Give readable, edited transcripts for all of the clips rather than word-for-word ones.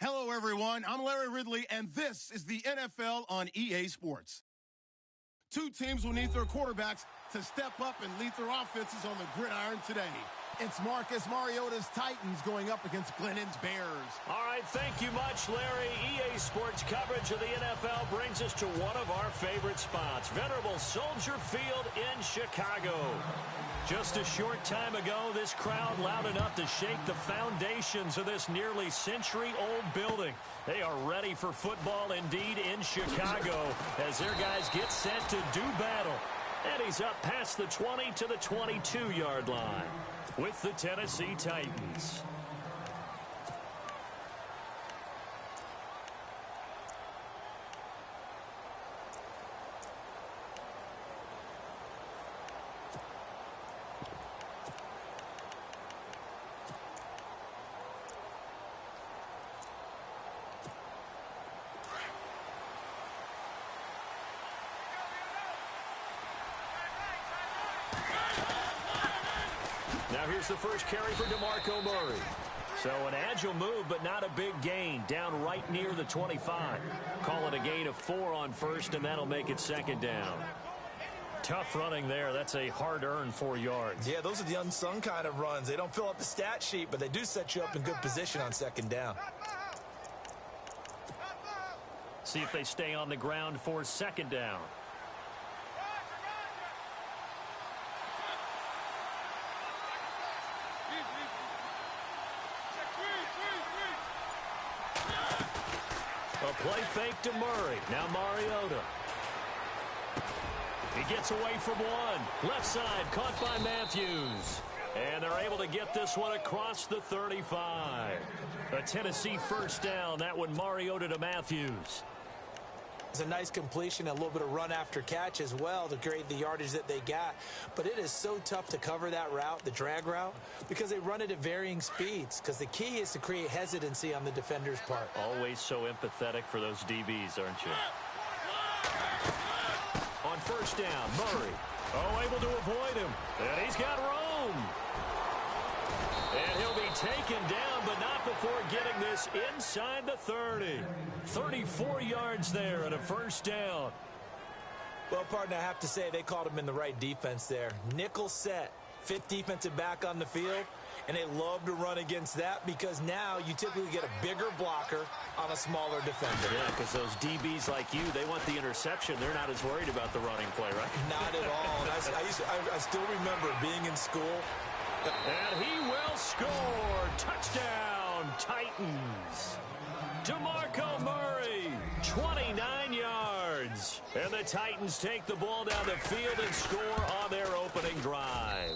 Hello, everyone. I'm Larry Ridley, and this is the NFL on EA Sports. Two teams will need their quarterbacks to step up and lead their offenses on the gridiron today. It's Marcus Mariota's Titans going up against Glennon's Bears. All right, thank you much, Larry. EA Sports coverage of the NFL brings us to one of our favorite spots, venerable Soldier Field in Chicago. Just a short time ago, this crowd loud enough to shake the foundations of this nearly century-old building. They are ready for football indeed in Chicago as their guys get set to do battle. And he's up past the 20 to the 22-yard line with the Tennessee Titans. Now here's the first carry for DeMarco Murray. So an agile move, but not a big gain. Down right near the 25. Call it a gain of 4 on first, and that'll make it second down. Tough running there. That's a hard-earned 4 yards. Yeah, those are the unsung kind of runs. They don't fill up the stat sheet, but they do set you up in good position on second down. See if they stay on the ground for second down. A play fake to Murray. Now Mariota. He gets away from one. Left side caught by Matthews. And they're able to get this one across the 35. A Tennessee first down. That one Mariota to Matthews. It's a nice completion, a little bit of run after catch as well to create the yardage that they got. But it is so tough to cover that route, the drag route, because they run it at varying speeds. Because the key is to create hesitancy on the defender's part. Always so empathetic for those DBs, aren't you? On first down, Murray. Oh, able to avoid him. And he's got room. And he'll be taken down, but not before getting this inside the 30. 34 yards there and a first down. Well, partner, I have to say they called him in the right defense there. Nickel set, fifth defensive back on the field, and they love to run against that because now you typically get a bigger blocker on a smaller defender. Yeah, because those DBs like you, they want the interception. They're not as worried about the running play, right? Not at all. And I still remember being in school. And he will score. Touchdown, Titans. DeMarco Murray, 29 yards. And the Titans take the ball down the field and score on their opening drive.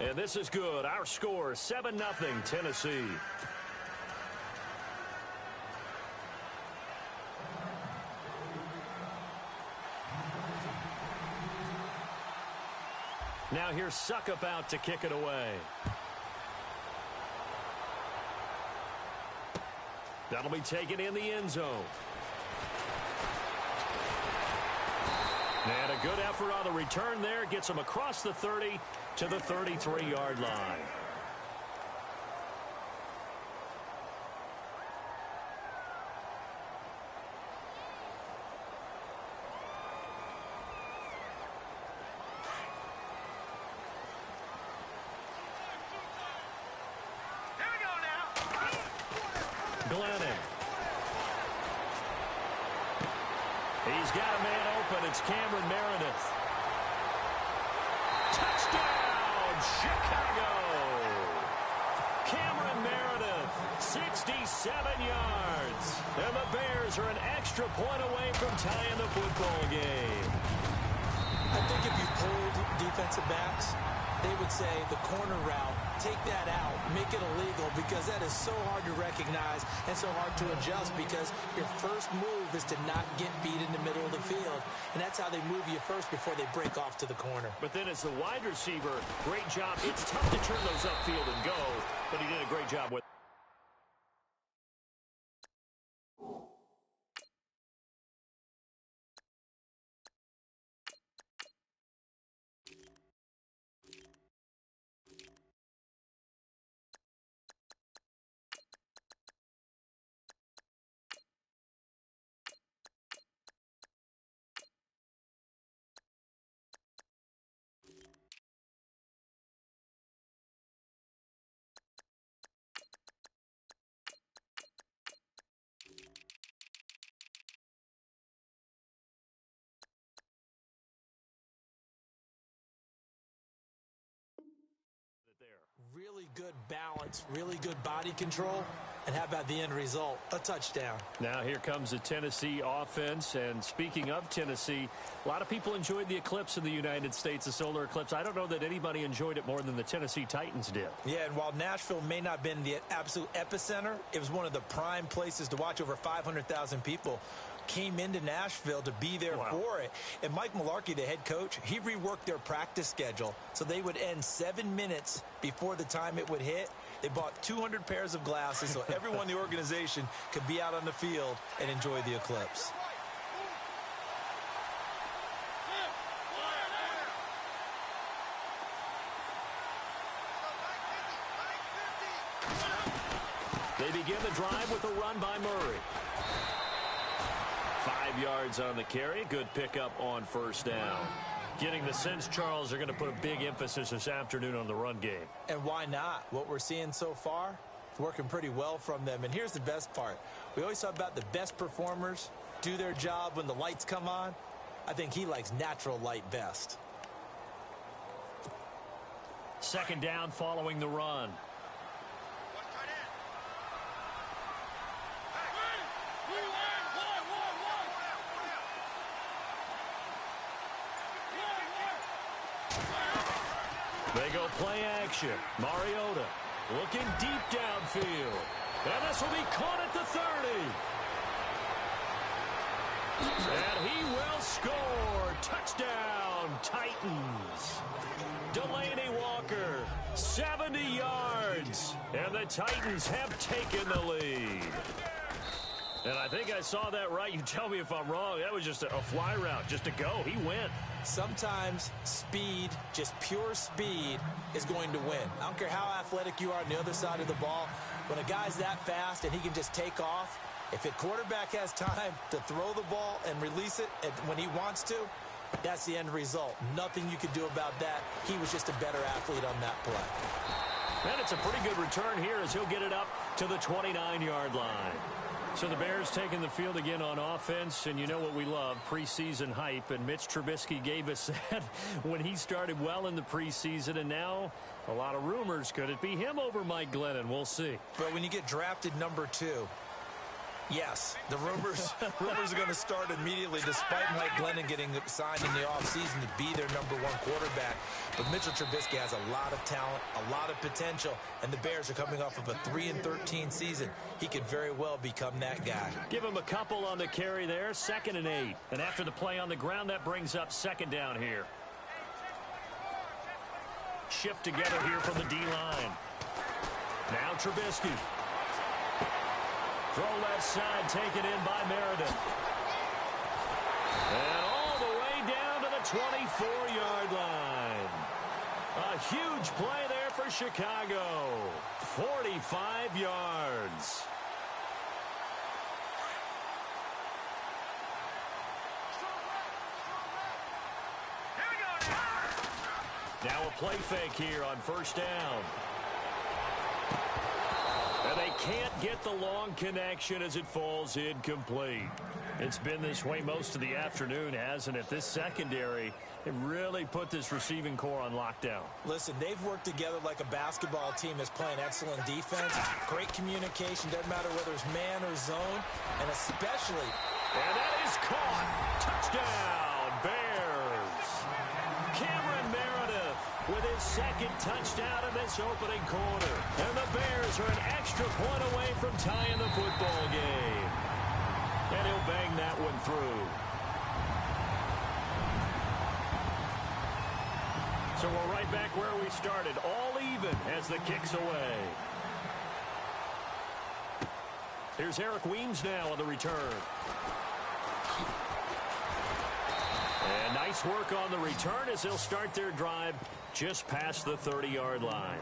And this is good. Our score, 7-0 Tennessee. Now here's Suckup out to kick it away. That'll be taken in the end zone. And a good effort on the return there. Gets him across the 30 to the 33-yard line. Glennon. He's got a man open. It's Cameron Meredith. Touchdown, Chicago. Cameron Meredith, 67 yards. And the Bears are an extra point away from tying the football game. I think if you pulled defensive backs, they would say the corner route, take that out, make it illegal, because that is so hard to recognize and so hard to adjust because your first move is to not get beat in the middle of the field. And that's how they move you first before they break off to the corner. But then as the wide receiver, great job. It's tough to turn those upfield and go, but he did a great job with it. Really good balance, really good body control, and how about the end result? A touchdown. Now here comes the Tennessee offense, and speaking of Tennessee, a lot of people enjoyed the eclipse in the United States, the solar eclipse. I don't know that anybody enjoyed it more than the Tennessee Titans did. Yeah, and while Nashville may not have been the absolute epicenter, it was one of the prime places to watch. Over 500,000 people came into Nashville to be there for it. And Mike Mularkey, the head coach, he reworked their practice schedule so they would end 7 minutes before the time it would hit. They bought 200 pairs of glasses so everyone in the organization could be out on the field and enjoy the eclipse. They begin the drive with a run by Murray. 5 yards on the carry. Good pickup on first down. Getting the sense, Charles, they're going to put a big emphasis this afternoon on the run game. And why not? What we're seeing so far is working pretty well from them. And here's the best part. We always talk about the best performers do their job when the lights come on. I think he likes natural light best. Second down following the run. They go play action. Mariota looking deep downfield. And this will be caught at the 30. And he will score. Touchdown, Titans. Delaney Walker, 70 yards. And the Titans have taken the lead. And I think I saw that right. You tell me if I'm wrong. That was just a fly route, just to go. He went. Sometimes speed, just pure speed, is going to win. I don't care how athletic you are on the other side of the ball. When a guy's that fast and he can just take off, if a quarterback has time to throw the ball and release it when he wants to, that's the end result. Nothing you could do about that. He was just a better athlete on that play. And it's a pretty good return here as he'll get it up to the 29-yard line. So the Bears taking the field again on offense, and you know what we love, preseason hype, and Mitch Trubisky gave us that when he started well in the preseason, and now a lot of rumors. Could it be him over Mike Glennon? We'll see. But when you get drafted number 2, yes, the rumors are going to start immediately, despite Mike Glennon getting signed in the offseason to be their number 1 quarterback. But Mitchell Trubisky has a lot of talent, a lot of potential, and the Bears are coming off of a 3-13 season. He could very well become that guy. Give him a couple on the carry there, 2nd and 8. And after the play on the ground, that brings up 2nd down here. Shift together here from the D-line. Now Trubisky. Throw left side, taken in by Meredith. And all the way down to the 24-yard line. A huge play there for Chicago. 45 yards. Now a play fake here on first down. And they can't get the long connection as it falls incomplete. It's been this way most of the afternoon, hasn't it? This secondary, it really put this receiving core on lockdown. Listen, they've worked together like a basketball team that's playing excellent defense. Great communication, doesn't matter whether it's man or zone, and especially... And that is caught. Touchdown, Bears. Cameron Meredith with his 2nd touchdown in this opening quarter. And the Bears are an extra point away from tying the football game. And he'll bang that one through. So we're right back where we started, all even as the kick's away. Here's Eric Weems now on the return. And nice work on the return as they'll start their drive just past the 30-yard line.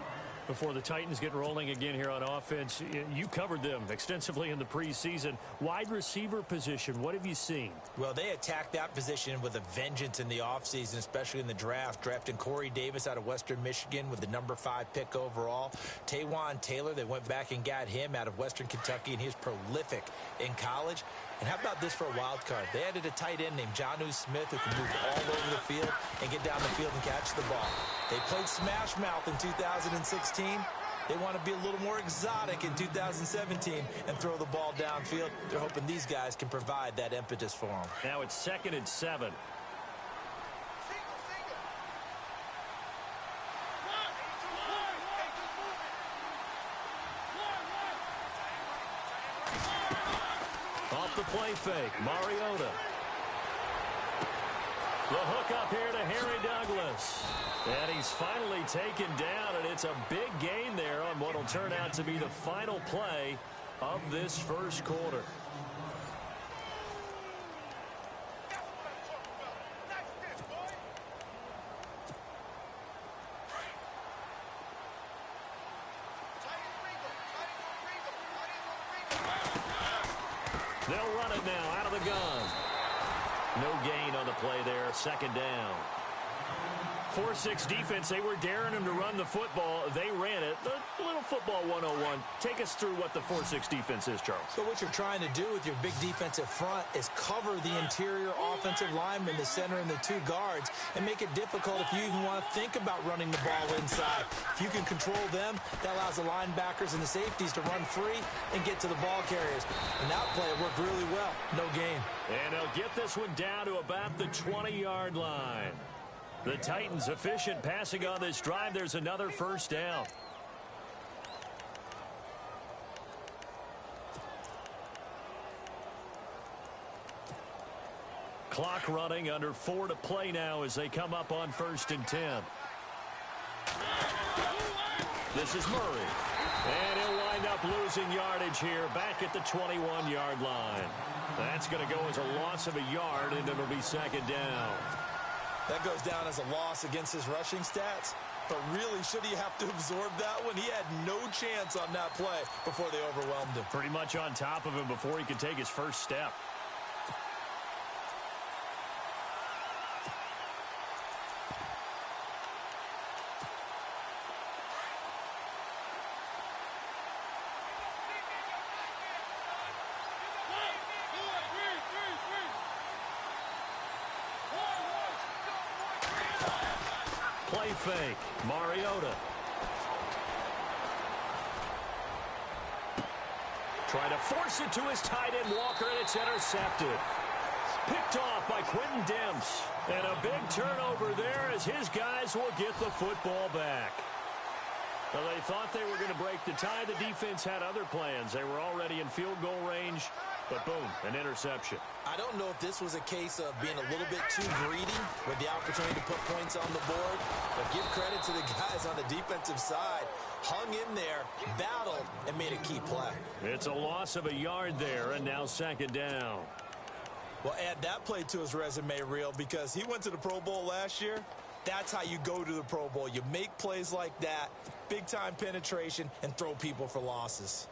Before the Titans get rolling again here on offense, you covered them extensively in the preseason. Wide receiver position, what have you seen? Well, they attacked that position with a vengeance in the offseason, especially in the draft, drafting Corey Davis out of Western Michigan with the number 5 pick overall. Taywan Taylor, they went back and got him out of Western Kentucky, and he was prolific in college. And how about this for a wild card? They added a tight end named Jonnu Smith who can move all over the field and get down the field and catch the ball. They played Smash Mouth in 2016. They want to be a little more exotic in 2017 and throw the ball downfield. They're hoping these guys can provide that impetus for them. Now it's 2nd and 7. Off the play fake, Mariota. The hook up here to Harry Douglas. And he's finally taken down, and it's a big gain there on what will turn out to be the final play of this first quarter. They'll run it now out of the gun. No gain on the play there, 2nd down. 4-6 defense, they were daring him to run the football. They ran it. A little football 101. Take us through what the 4-6 defense is, Charles. So what you're trying to do with your big defensive front is cover the interior offensive linemen, the center and the 2 guards, and make it difficult if you even want to think about running the ball inside. If you can control them, that allows the linebackers and the safeties to run free and get to the ball carriers. And that play worked really well. No gain. And they'll get this one down to about the 20-yard line. The Titans efficient passing on this drive. There's another first down. Clock running, under 4 to play now as they come up on 1st and 10. This is Murray. And he'll wind up losing yardage here back at the 21-yard line. That's going to go as a loss of a yard, and it'll be 2nd down. That goes down as a loss against his rushing stats. But really, should he have to absorb that one? He had no chance on that play before they overwhelmed him. Pretty much on top of him before he could take his first step. Play fake, Mariota. Trying to force it to his tight end, Walker, and it's intercepted. Picked off by Quentin Demps. And a big turnover there as his guys will get the football back. Well, they thought they were going to break the tie. The defense had other plans. They were already in field goal range, but boom, an interception. I don't know if this was a case of being a little bit too greedy with the opportunity to put points on the board, but give credit to the guys on the defensive side. Hung in there, battled, and made a key play. It's a loss of a yard there, and now 2nd down. Well, add that play to his resume reel because he went to the Pro Bowl last year. That's how you go to the Pro Bowl. You make plays like that, big-time penetration, and throw people for losses.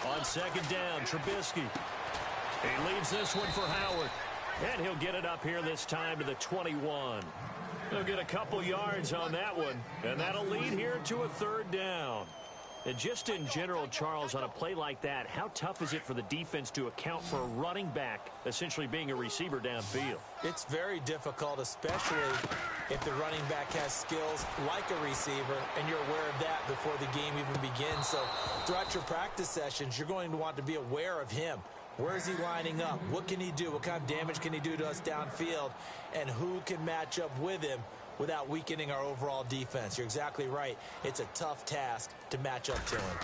On 2nd down, Trubisky. He leaves this one for Howard. And he'll get it up here this time to the 21. He'll get a couple yards on that one. And that'll lead here to a 3rd down. And just in general, Charles, on a play like that, how tough is it for the defense to account for a running back essentially being a receiver downfield? It's very difficult, especially if the running back has skills like a receiver, and you're aware of that before the game even begins. So throughout your practice sessions, you're going to want to be aware of him. Where is he lining up? What can he do? What kind of damage can he do to us downfield? And who can match up with him without weakening our overall defense? You're exactly right. It's a tough task to match up to him.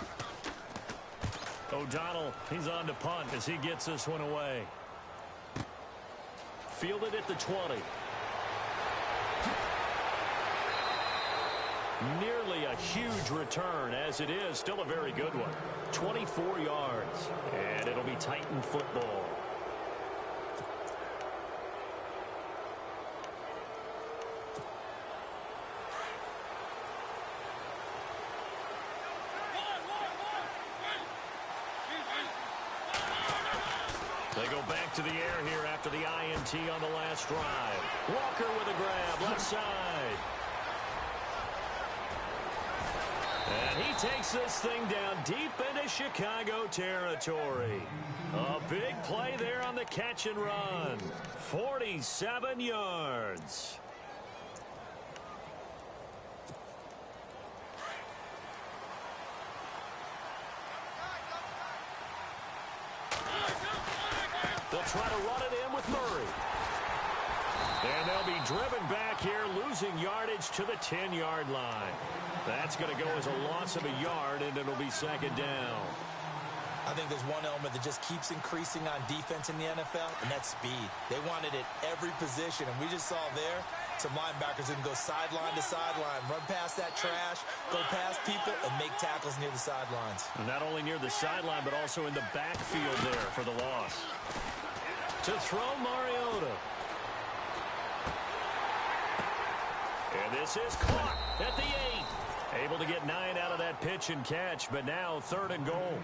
O'Donnell, he's on to punt as he gets this one away. Fielded at the 20. Nearly a huge return, as it is still a very good one. 24 yards, and it'll be Titan football. They go back to the air here after the INT on the last drive. Walker with a grab, left side. And he takes this thing down deep into Chicago territory. A big play there on the catch and run. 47 yards. They'll try to run it in with Murray. And they'll be driven back here, losing yardage to the 10-yard line. That's going to go as a loss of a yard, and it'll be second down. I think there's one element that just keeps increasing on defense in the NFL, and that's speed. They want it at every position, and we just saw there some linebackers who can go sideline to sideline, run past that trash, go past people, and make tackles near the sidelines. Not only near the sideline, but also in the backfield there for the loss. To throw, Mariota. And this is caught at the 8. Able to get 9 out of that pitch and catch, but now 3rd and goal.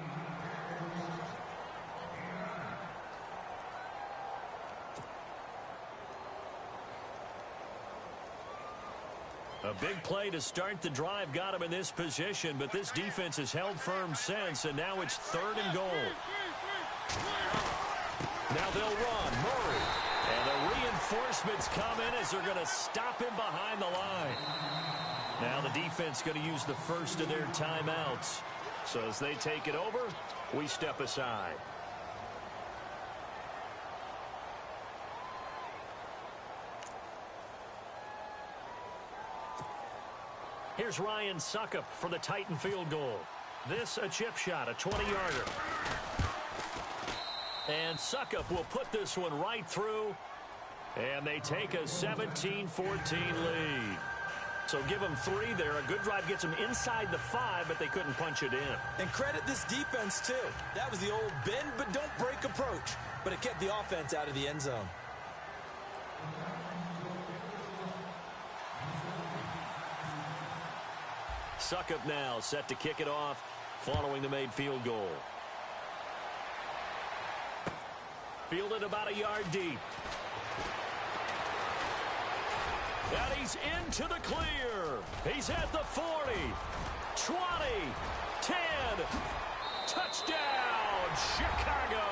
A big play to start the drive got him in this position, but this defense has held firm since, and now it's 3rd and goal. Now they'll run. Murray. And the reinforcements come in as they're going to stop him behind the line. Now the defense going to use the first of their timeouts. So as they take it over, we step aside. Here's Ryan Suckup for the Titan field goal. This a chip shot, a 20-yarder. And Suckup will put this one right through. And they take a 17-14 lead. So give them 3 there. A good drive gets them inside the 5, but they couldn't punch it in. And credit this defense, too. That was the old bend but don't break approach. But it kept the offense out of the end zone. Suckup now set to kick it off following the made field goal. Fielded about a yard deep. And he's into the clear. He's at the 40, 20, 10. Touchdown, Chicago.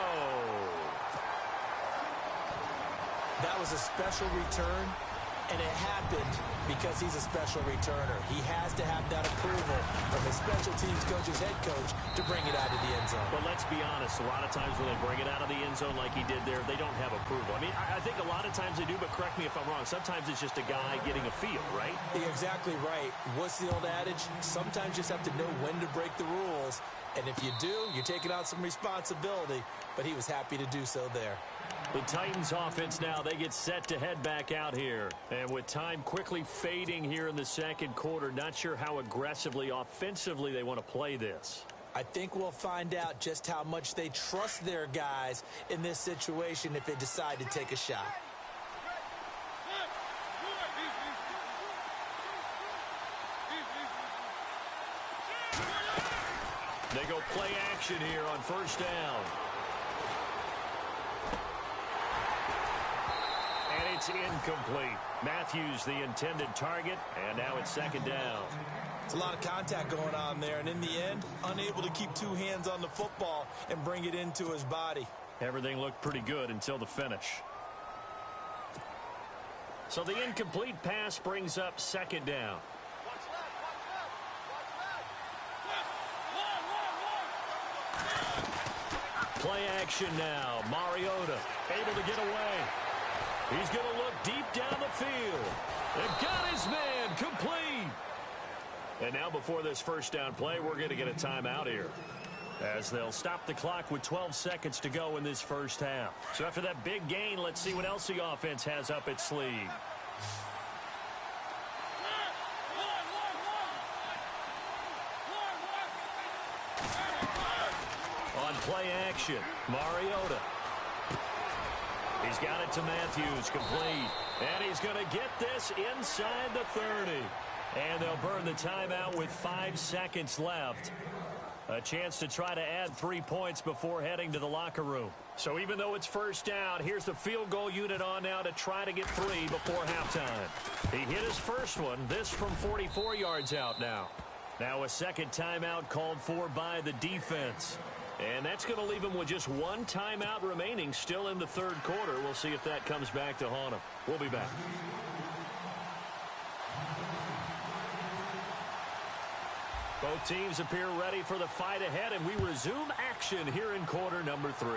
That was a special return, and it happened because he's a special returner. He has to have that approval from his special teams coach's head coach to bring it out of the end zone. But let's be honest, a lot of times when they bring it out of the end zone like he did there, they don't have approval. I mean, I think a lot of times they do, but correct me if I'm wrong. Sometimes it's just a guy getting a feel, right? You're exactly right. What's the old adage? Sometimes you just have to know when to break the rules. And if you do, you're taking out some responsibility. But he was happy to do so there. The Titans offense now, they get set to head back out here. And with time quickly fading here in the second quarter, not sure how aggressively, offensively they want to play this. I think we'll find out just how much they trust their guys in this situation if they decide to take a shot. They go play action here on first down. And it's incomplete. Matthews the intended target, and now it's second down. It's a lot of contact going on there, and in the end, unable to keep 2 hands on the football and bring it into his body. Everything looked pretty good until the finish. So the incomplete pass brings up second down. Play action now. Mariota able to get away. He's going to look deep down the field. They've got his man complete. And now before this first down play, we're going to get a timeout here, as they'll stop the clock with 12 seconds to go in this first half. So after that big gain, let's see what else the offense has up its sleeve. On play action, Mariota. He's got it to Matthews, complete. And he's going to get this inside the 30. And they'll burn the timeout with 5 seconds left. A chance to try to add 3 points before heading to the locker room. So even though it's first down, here's the field goal unit on now to try to get 3 before halftime. He hit his first one, this from 44 yards out now. Now a second timeout called for by the defense. And that's going to leave him with just one timeout remaining still in the third quarter. We'll see if that comes back to haunt him. We'll be back. Both teams appear ready for the fight ahead, and we resume action here in quarter number 3.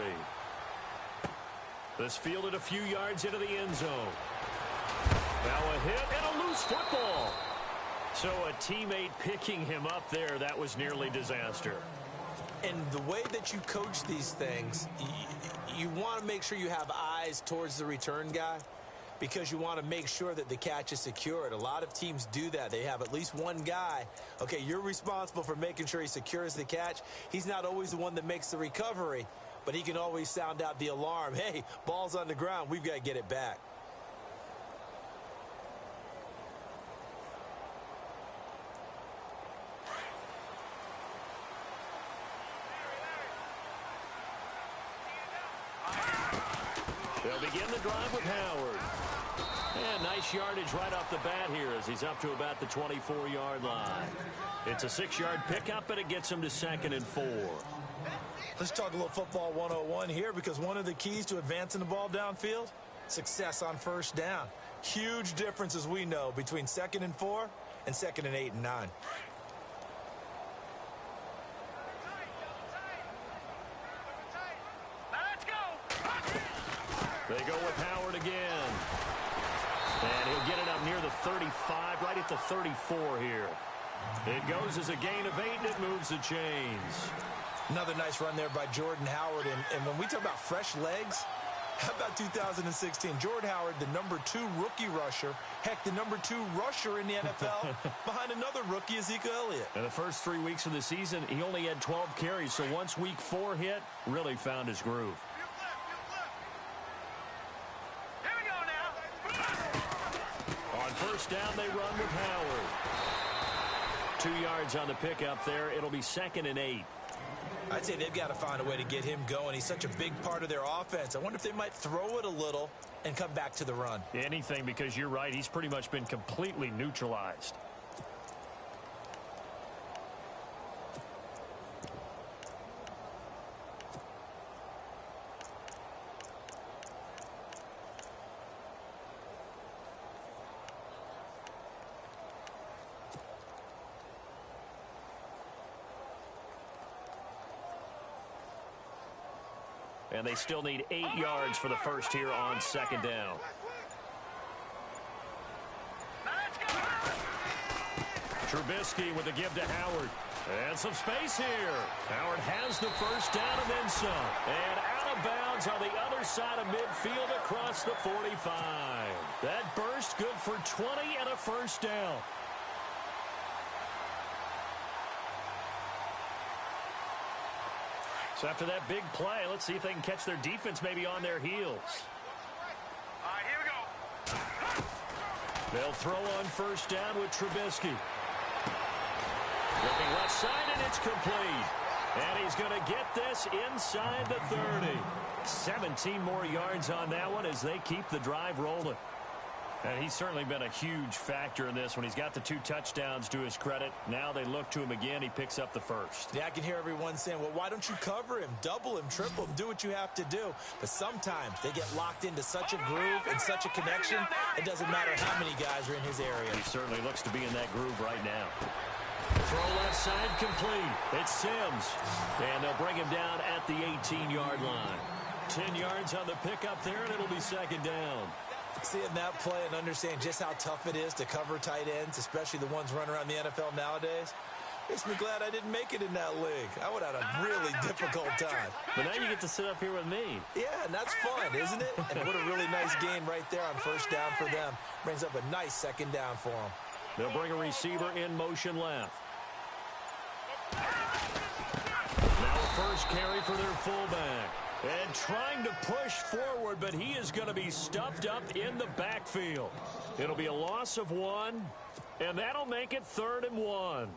This fielded a few yards into the end zone. Now a hit and a loose football. So a teammate picking him up there, that was nearly disaster. And the way that you coach these things, you want to make sure you have eyes towards the return guy because you want to make sure that the catch is secured. A lot of teams do that. They have at least one guy. Okay, you're responsible for making sure he secures the catch. He's not always the one that makes the recovery, but he can always sound out the alarm. Hey, ball's on the ground. We've got to get it back. They'll begin the drive with Howard. And nice yardage right off the bat here as he's up to about the 24-yard line. It's a 6-yard pickup, and it gets him to 2nd and 4. Let's talk a little football 101 here because one of the keys to advancing the ball downfield, success on first down. Huge difference, as we know, between 2nd and 4 and 2nd and 8 and 9. They go with Howard again. And he'll get it up near the 35, right at the 34 here. It goes as a gain of 8, and it moves the chains. Another nice run there by Jordan Howard. And when we talk about fresh legs, how about 2016? Jordan Howard, the #2 rookie rusher. Heck, the #2 rusher in the NFL behind another rookie, Ezekiel Elliott. In the first 3 weeks of the season, he only had 12 carries. So once week 4 hit, really found his groove. First down, they run with Howard. 2 yards on the pickup there. It'll be 2nd and 8. I'd say they've got to find a way to get him going. He's such a big part of their offense. I wonder if they might throw it a little and come back to the run. Anything, because you're right. He's pretty much been completely neutralized. And they still need 8 yards for the first here on 2nd down. Trubisky with the give to Howard. And some space here. Howard has the first down and then some. And out of bounds on the other side of midfield across the 45. That burst good for 20 and a first down. So after that big play, let's see if they can catch their defense maybe on their heels. All right, here we go. They'll throw on first down with Trubisky. Looking left side, and it's complete. And he's going to get this inside the 30. 17 more yards on that one as they keep the drive rolling. And he's certainly been a huge factor in this when he's got the 2 touchdowns to his credit. Now they look to him again. He picks up the first. Yeah, I can hear everyone saying, well, why don't you cover him, double him, triple him, do what you have to do. But sometimes they get locked into such a groove and such a connection, it doesn't matter how many guys are in his area. He certainly looks to be in that groove right now. Throw left side complete. It's Sims. And they'll bring him down at the 18-yard line. 10 yards on the pickup there, and it'll be 2nd down. Seeing that play and understand just how tough it is to cover tight ends, especially the ones running around the NFL nowadays, makes me glad I didn't make it in that league. I would have had a really difficult time. But now you get to sit up here with me. Yeah, and that's fun, isn't it? And what a really nice gain right there on first down for them. Brings up a nice 2nd down for them. They'll bring a receiver in motion left. Now a first carry for their fullback. And trying to push forward, but he is going to be stuffed up in the backfield. It'll be a loss of 1, and that'll make it 3rd and 1.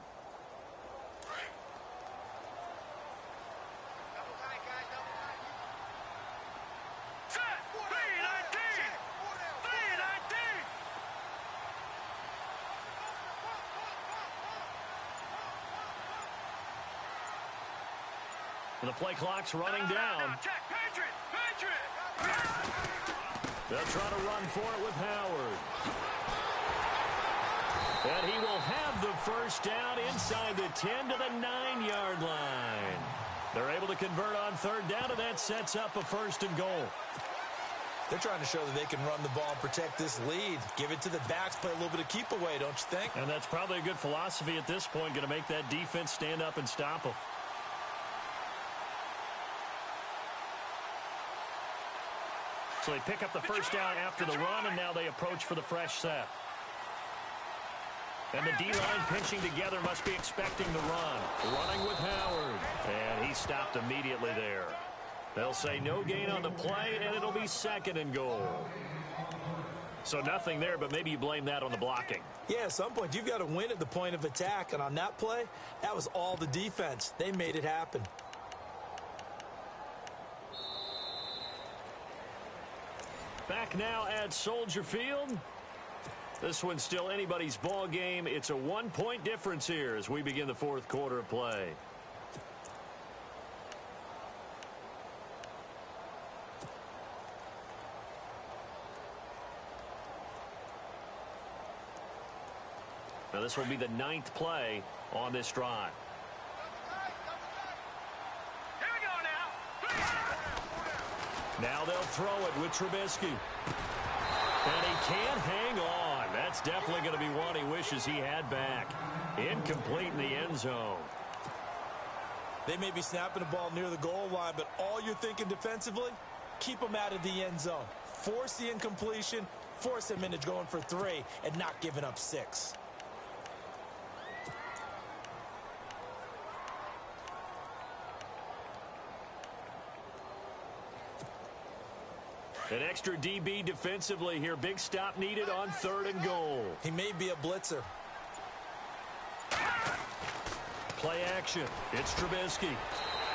The play clock's running down. Check, Patriot! They'll try to run for it with Howard. And he will have the first down inside the 10 to the 9-yard line. They're able to convert on third down, and that sets up a first and goal. They're trying to show that they can run the ball and protect this lead. Give it to the backs, play a little bit of keep away, don't you think? And that's probably a good philosophy at this point, going to make that defense stand up and stop them. So they pick up the first down after the run, and now they approach for the fresh set. And the D-line pinching together must be expecting the run. Running with Howard. And he stopped immediately there. They'll say no gain on the play, and it'll be second and goal. So nothing there, but maybe you blame that on the blocking. Yeah, at some point, you've got to win at the point of attack. And on that play, that was all the defense. They made it happen. Back now at Soldier Field. This one's still anybody's ball game. It's a 1-point difference here as we begin the fourth quarter of play. Now this will be the 9th play on this drive. Here we go now. Now they'll throw it with Trubisky. And he can't hang on. That's definitely going to be one he wishes he had back. Incomplete in the end zone. They may be snapping the ball near the goal line, but all you're thinking defensively, keep them out of the end zone. Force the incompletion, force them into going for 3, and not giving up 6. An extra DB defensively here. Big stop needed on third and goal. He may be a blitzer. Play action. It's Trubisky.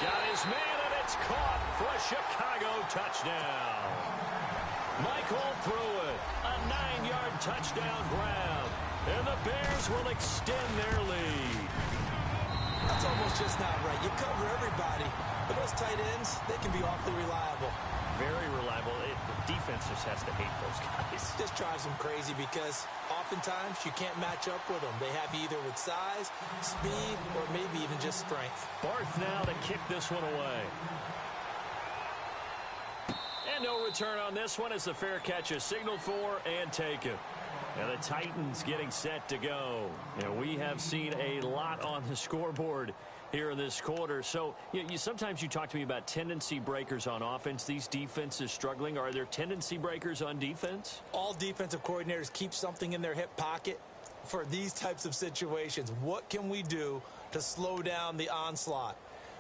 Got his man, and it's caught for a Chicago touchdown. Michael Pruitt, a 9-yard touchdown grab. And the Bears will extend their lead. That's almost just not right. You cover everybody, but those tight ends, they can be awfully reliable. Very reliable. The defense just has to hate those guys. Just drives them crazy because oftentimes you can't match up with them. They have either with size, speed, or maybe even just strength. Barth now to kick this one away. And no return on this one as the fair catch is signaled for and taken. And the Titans getting set to go. You know, we have seen a lot on the scoreboard here in this quarter. So sometimes you talk to me about tendency breakers on offense. These defenses struggling. Are there tendency breakers on defense? All defensive coordinators keep something in their hip pocket for these types of situations. What can we do to slow down the onslaught?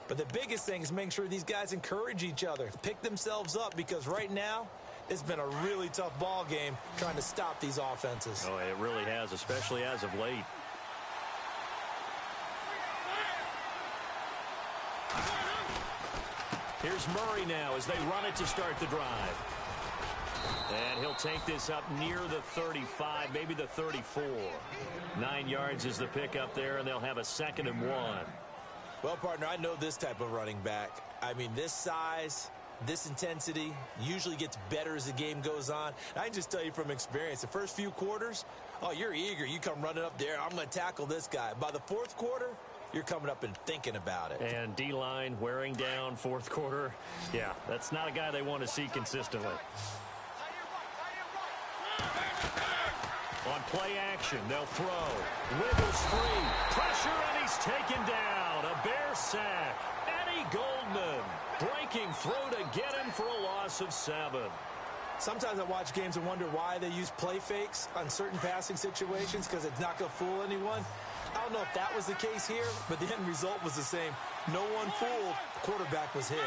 But the biggest thing is making sure these guys encourage each other, pick themselves up, because right now it's been a really tough ball game trying to stop these offenses. Oh, it really has, especially as of late. Here's Murray now as they run it to start the drive. And he'll take this up near the 35, maybe the 34. 9 yards is the pickup there, and they'll have a 2nd and 1. Well, partner, I know this type of running back. I mean, this size, this intensity usually gets better as the game goes on. And I can just tell you from experience, the first few quarters, oh, you're eager. You come running up there. I'm going to tackle this guy. By the fourth quarter, you're coming up and thinking about it. And D-line wearing down fourth quarter. Yeah, that's not a guy they want to see consistently. On play action, they'll throw. Wiggles free. Pressure, and he's taken down. A Bear sack. Eddie Goldman breaking through to get him for a loss of 7. Sometimes I watch games and wonder why they use play fakes on certain passing situations, because it's not going to fool anyone. I don't know if that was the case here, but the end result was the same. No one fooled. The quarterback was hit.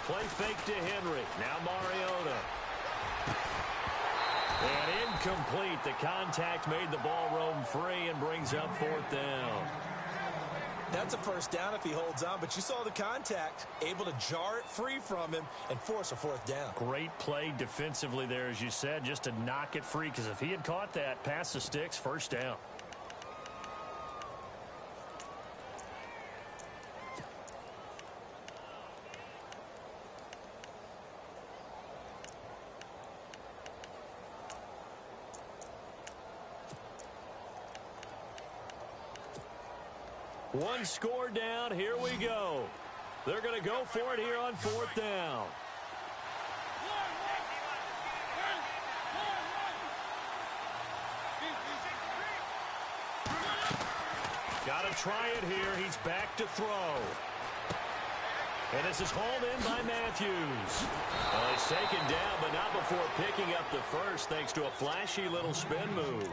Play fake to Henry. Now Mariota. And incomplete. The contact made the ball roam free and brings up 4th down. That's a first down if he holds on, but you saw the contact, able to jar it free from him and force a fourth down. Great play defensively there, as you said, just to knock it free, because if he had caught that, past the sticks, first down. One score down. Here we go. They're going to go for it here on fourth down. Got to try it here. He's back to throw. And this is hauled in by Matthews. Well, he's taken down, but not before picking up the first, thanks to a flashy little spin move.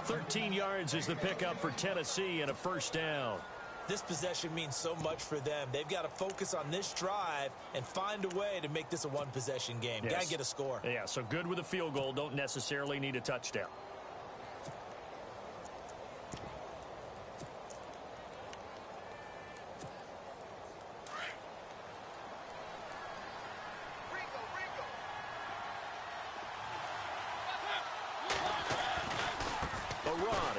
13 yards is the pickup for Tennessee and a first down. This possession means so much for them. They've got to focus on this drive and find a way to make this a one-possession game. Yes. Got to get a score. Yeah, so good with a field goal. Don't necessarily need a touchdown.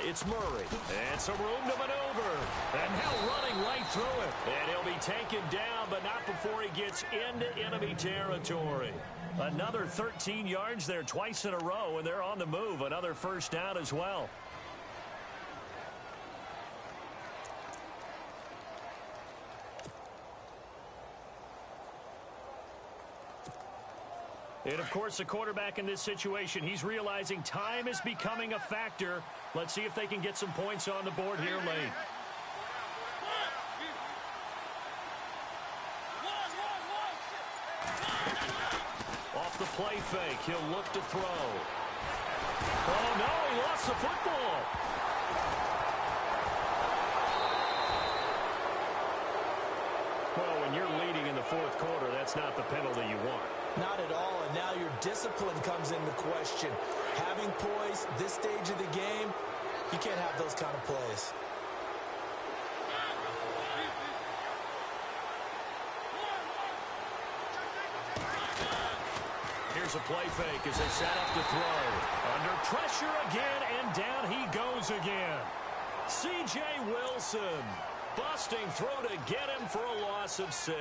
It's Murray, and some room to maneuver, and now running right through it, and he'll be taken down, but not before he gets into enemy territory. Another 13 yards there twice in a row, and they're on the move. Another first down as well. And, of course, the quarterback in this situation, he's realizing time is becoming a factor. Let's see if they can get some points on the board here late. Off the play fake, he'll look to throw. Oh, no, he lost the football. Well, when you're leading in the fourth quarter, that's not the penalty you want. Not at all, and now your discipline comes into question. Having poise this stage of the game, you can't have those kind of plays. Here's a play fake as they set up to throw. Under pressure again, and down he goes again. C.J. Wilson busting through to get him for a loss of 6.